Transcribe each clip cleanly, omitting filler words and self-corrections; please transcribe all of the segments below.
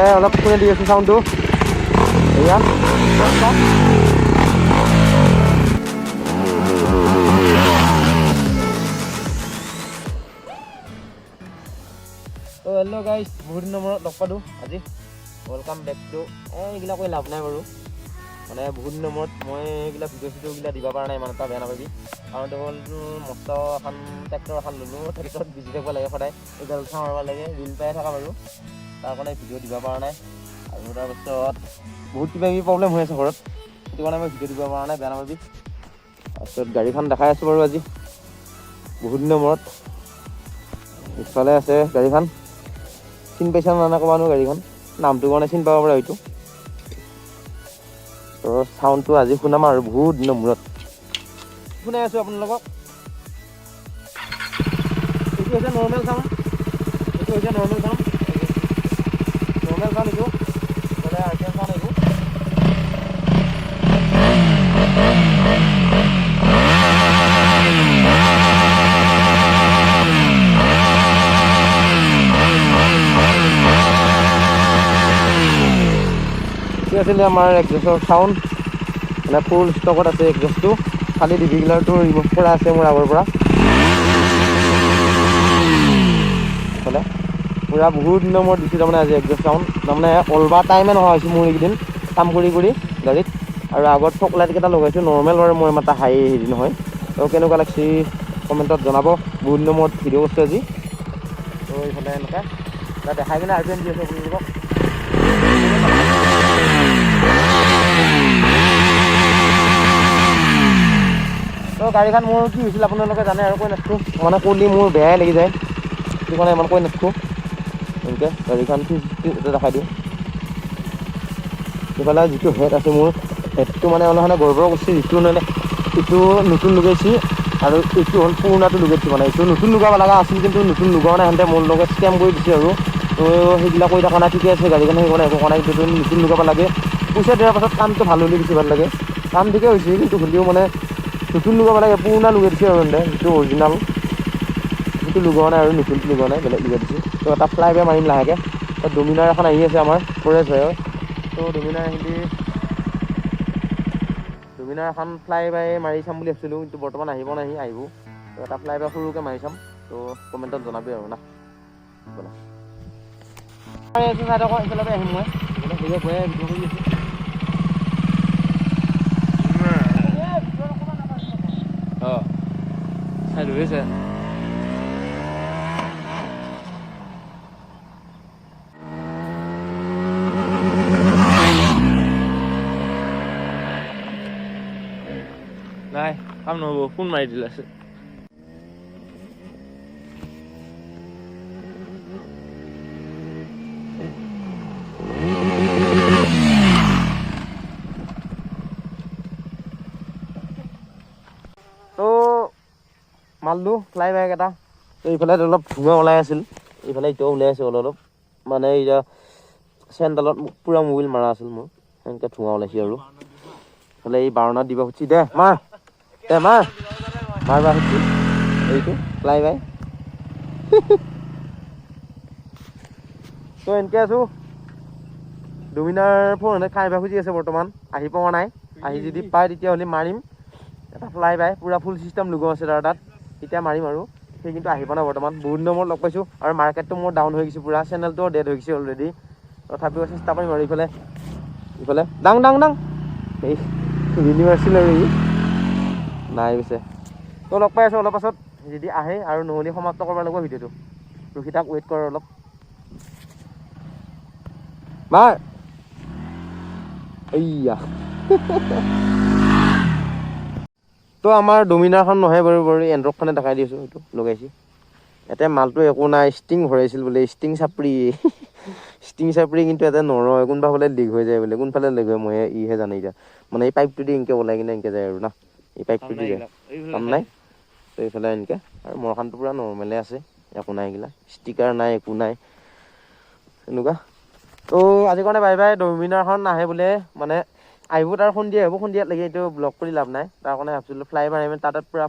এইফালে অলপ শুনে দি আছোঁ চাউণ্ডটো এয়া তো হেল্ল' গাইজ বহুত দিনৰ মূৰত লগ পালোঁ আজি ৱেলকাম বেক টু এইগিলা কৈ লাভ নাই বাৰু মানে বহুত দিনৰ মূৰত মই এইবিলাক ভিডিঅ'গিলা দিব পৰা নাই ইমান এটা বেয়া নাপাবি কাৰণ হ'ল মস্ত এখন ট্ৰেক্টৰ এখন ল'লোঁ ট্ৰেক্টৰত বিজি থাকিব লাগে সদায় এইডাল উঠা মাৰিব লাগে ৰিল পাই থকা বাৰু তাৰ কাৰণে ভিডিঅ' দিব পৰা নাই আৰু তাৰপিছত বহুত কিবা কিবি প্ৰব্লেম হৈ আছে ঘৰত সেইটো কাৰণে মই ভিডিঅ' দিব পৰা নাই বেয়া নাপাবি তাৰপিছত গাড়ীখন দেখাই আছোঁ বাৰু আজি বহুত দিনৰ মূৰত পিছফালে আছে গাড়ীখন চিনি পাইছা নানা ক'বানো গাড়ীখন নামটো কাৰণে চিনি পাব পাৰে হয়তো তো চাউণ্ডটো আজি শুনাম আৰু বহুত দিনৰ মূৰত শুনাই আছোঁ আপোনালোকক এইটো হৈছে নৰ্মেল চাউণ্ড এইটো হৈছে নৰ্মেল চাউণ্ড এইটো মানে আৰ্টিএম চাউণ্ড এইটো আছিলে আমাৰ এক্সজষ্টৰ চাউণ্ড মানে ফুল ষ্টকত আছে এক্সজষ্টটো খালি ডিভিগিলাৰটো ৰিমুভ কৰা আছে মোৰ আগৰ পৰা এইফালে পূৰা বহুত দিনৰ মূৰত দিছোঁ তাৰমানে আজি এক্সজষ্ট চাউণ্ড তাৰমানে অলবা টাইমে নোহোৱা হৈছোঁ মোৰ এইকেইদিন কাম কৰি গাড়ীত আৰু আগত ফক লাইটকেইটা লগাইছোঁ নৰ্মেল বাৰু মোৰ ইমান এটা হাই হেৰি নহয় তো কেনেকুৱা লাগছে কমেণ্টত জনাব বহুত দিনৰ মূৰত ভিডিঅ' কৰিছোঁ আজি তো এইফালে এনেকৈ দেখাই কিনে আৰু দি আছোঁ আপোনালোকক তো গাড়ীখন মোৰ কি হৈছিল আপোনালোকে জানে আৰু কৈ নাথাকোঁ মানে ক'লি মোৰ বেয়াই লাগি যায় সেইটো কাৰণে ইমান কৈ নাথাকোঁ এনেকৈ গাড়ীখন দেখাই দিওঁ সেইফালে যিটো হেড আছে মোৰ হেডটো মানে অলপ গৰ্বৰ কৰিছে যিটো মানে এইটো নতুন লগাইছে আৰু এইটো হ'ল পুৰণাটো লগাইছে মানে এইটো নতুন লগাব লগা আছিল কিন্তু নতুন লগাও নাই সিহঁতে মোৰ লগত স্কেম কৰি দিছে আৰু তো সেইবিলাক কৰি থকা নাই ঠিকে আছে গাড়ীখন সেইকাৰণে একো কৰা নাই কিন্তু নতুন লগাব লাগে পইচা দিয়াৰ পাছত কামটো ভাল হ'লে বেছি ভাল লাগে কাম ঠিকে হৈছে কিন্তু হ'লেও মানে নতুন লগাব লাগে পুৰণা লগাই দিছে আৰু সিহঁতে যিটো অৰিজিনেল সেইটো লগোৱা নাই আৰু নতুনটো লগোৱা নাই বেলেগ লগাই দিছে তো এটা ফ্লাই বে মাৰিম লাহেকৈ ডমিনাৰ এখন আহি আছে আমাৰ ফৰেষ্ট ভাইৰ তো ডমিনাৰ এখন ফ্লাই বাই মাৰি চাম বুলি ভাবিছিলোঁ কিন্তু বৰ্তমান আহিব তো এটা ফ্লাই বাই সৰুকৈ মাৰি চাম তো কমেণ্টত জনাবি আৰু না একেলগে আহিম মই ভিডিঅ' কৰি আছোঁ অঁ চাই ধৰিছে নাই কাম নহ'ব ফোন মাৰি দিলে আছে তো মাৰিলোঁ ফ্লাই বেগ এটা তো এইফালে অলপ ধোঁৱা ওলাই আছিল এইফালে এতিয়াও ওলাই আছে অলপ মানে এতিয়া চেণ্ডেলত পূৰা মোবিল মাৰা আছিল মোৰ সেনেকৈ ধোঁৱা ওলাইছে আৰু এইফালে এই বাৰণাত দিব খুজিছে দে মাৰবা খুজিছে এইটো ফ্লাই বাই তো এনেকৈ আছোঁ ডমিনাৰ 400 খাই খুজি আছে বৰ্তমান আহি পোৱা নাই আহি যদি পায় তেতিয়াহ'লে মাৰিম এটা ফ্লাই বাই পূৰা ফুল চিষ্টেম লগোৱা আছে তাৰ তাত তেতিয়া মাৰিম আৰু সেই কিন্তু আহি পোৱা নাই বৰ্তমান বহুত দিনৰ মূৰত লগ পাইছোঁ আৰু মাৰ্কেটটো মোৰ ডাউন হৈ গৈছে পূৰা চেনেলটোও ডেড হৈ গৈছে অলৰেডি তথাপিও চেষ্টা কৰিম আৰু ইফালে দাং এই ইউনিভাৰ্চিটি আৰু নাই পিছে তো লগ পাই আছোঁ অলপ পাছত যদি আহে আৰু নহ'লে সমাপ্ত কৰিব লাগিব ভিডিঅ'টো ৰখি তাক ৱেইট কৰ অলপ মাৰ এইয়া তো আমাৰ ডমিনাৰখন নহয় বাৰু এণ্ড্ৰকখনে দেখাই দিছোঁ এইটো লগাইছে ইয়াতে মালটো একো নাই ষ্টিং ভৰাইছিল বোলে ষ্টিং চাপৰি কিন্তু ইয়াতে নৰয় কোনোবা ফালে লিক হৈ যায় বোলে কোনফালে লিক হয় মই ইহে জানে এতিয়া মানে এই পাইপটো দি এনেকৈ ওলাই কিনে এনেকৈ যায় আৰু না এই পাইপটো দি যায় কাম নাই তো এইফালে এনেকৈ আৰু মৰখানটো পূৰা নৰ্মেলে আছে একো নাই এইগিলা ষ্টিকাৰ নাই একো নাই এনেকুৱা তো আজি কাৰণে বাই বাই ডমিনাৰখন নাহে বোলে মানে আহিব তাৰ সন্ধিয়াত লাগি এইটো ব্লক কৰি লাভ নাই তাৰ কাৰণে ভাবিছিলোঁ ফ্লাই বাই মাৰিম তাত পূৰা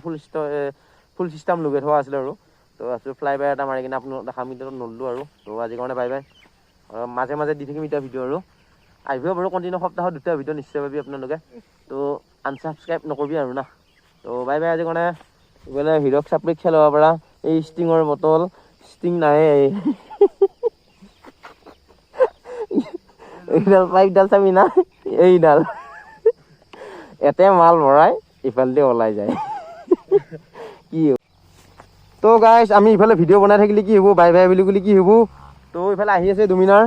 ফুল চিষ্টেম লগাই থোৱা আছিলে আৰু তো ভাবিছোঁ ফ্লাই বাই এটা মাৰি কিনে আপোনালোক দেখাম কিন্তু নললোঁ আৰু তো আজি কাৰণে বাই বাই মাজে মাজে দি থাকিম এতিয়া ভিডিঅ' আৰু আহিব বাৰু কণ্টিনিউ সপ্তাহত 2টা ভিডিঅ' নিশ্চয় পাবি আপোনালোকে তো আনছাবস্ক্ৰাইব নকৰিবি আৰু না তো বাই বাই আজি কাৰণে এইফালে হিৰক চাপৰিত খেলাব পৰা এই ষ্টিঙৰ বটল ষ্টিং নাহে এইডাল পাইপডাল চাবি না এইডাল এতে মাল ভৰাই ইফালে ওলাই যায় কি তো গাইজ আমি ইফালে ভিডিঅ' বনাই থাকিলে কি হ'ব বাই বাই বুলি ক'লে কি হ'ব তো ইফালে আহি আছে ডমিনাৰ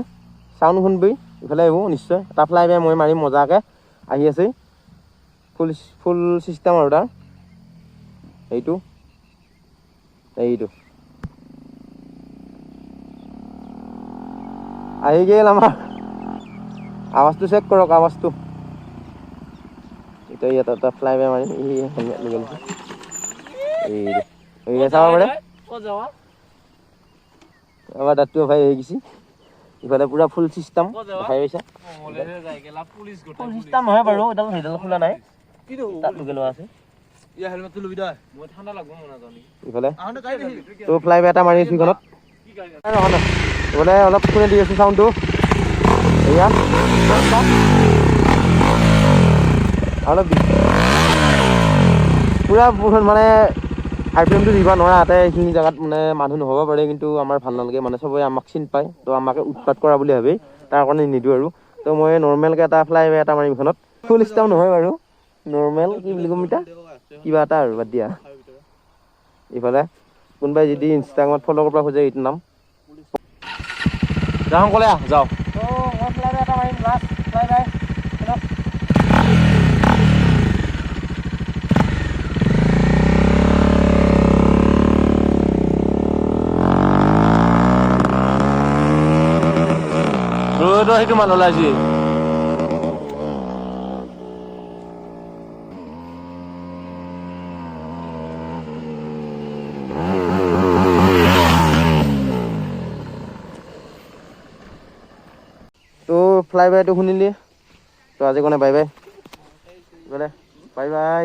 চাউণ্ড শুনবি ইফালে আহিব নিশ্চয় এটা ফ্লাই বাই মই মাৰিম মজাকৈ আহি আছে ফুল চিষ্টেম আৰু তাৰ এইটো আহি গেল আমাৰ আৱাজটো চেক কৰক আৱাজটো এতিয়া ইয়াত এটা ফ্লাই বাই মাৰিম হেলমেট লৈ গ'ল এই চাব পাৰে আমাৰ দাঁতটো ভাই হৈ গৈছে ইফালে পুৰা ফুল চিষ্টেম দেখাই পাইছা ফুল চিষ্টেম নহয় বাৰু সেইডাল খোলা নাই তাত লগে লোৱা আছে ইফালে তো ফ্লাই বাই এটা মাৰি আছো এইখনত ইফালে অলপ কোনে দি আছো চাউণ্ডটো এয়া অলপ পুৰা মানে আইটেমটো দিব নোৱাৰা তাতে এইখিনি জেগাত মানে মানুহ নহ'ব পাৰে কিন্তু আমাৰ ভাল নালাগে মানে চবেই আমাক চিনি পায় তো আমাকে উৎপাত কৰা বুলি ভাবি তাৰ কাৰণে নিদিওঁ আৰু তো মই নৰ্মেলকৈ এটা ফ্লাই বাই এটা মাৰিম এইখনত ফুল ষ্টাম নহয় বাৰু নৰ্মেল কি বুলি ক'ম এতিয়া কিবা এটা আৰু বাদ দিয়া ইফালে কোনোবাই যদি ইনষ্টাগ্ৰামত ফ'ল' কৰিব খোজে এইটো নাম যাওঁ ক'লে যাওঁ তো মই ফ্লাই বাই এটা মাৰিম লাষ্ট ফ্লাই বাই সেইটো মান ওলাইছে তো ফ্লাই বাইটো শুনিলি তো আজি কাৰণে বাই বাই বাই বাই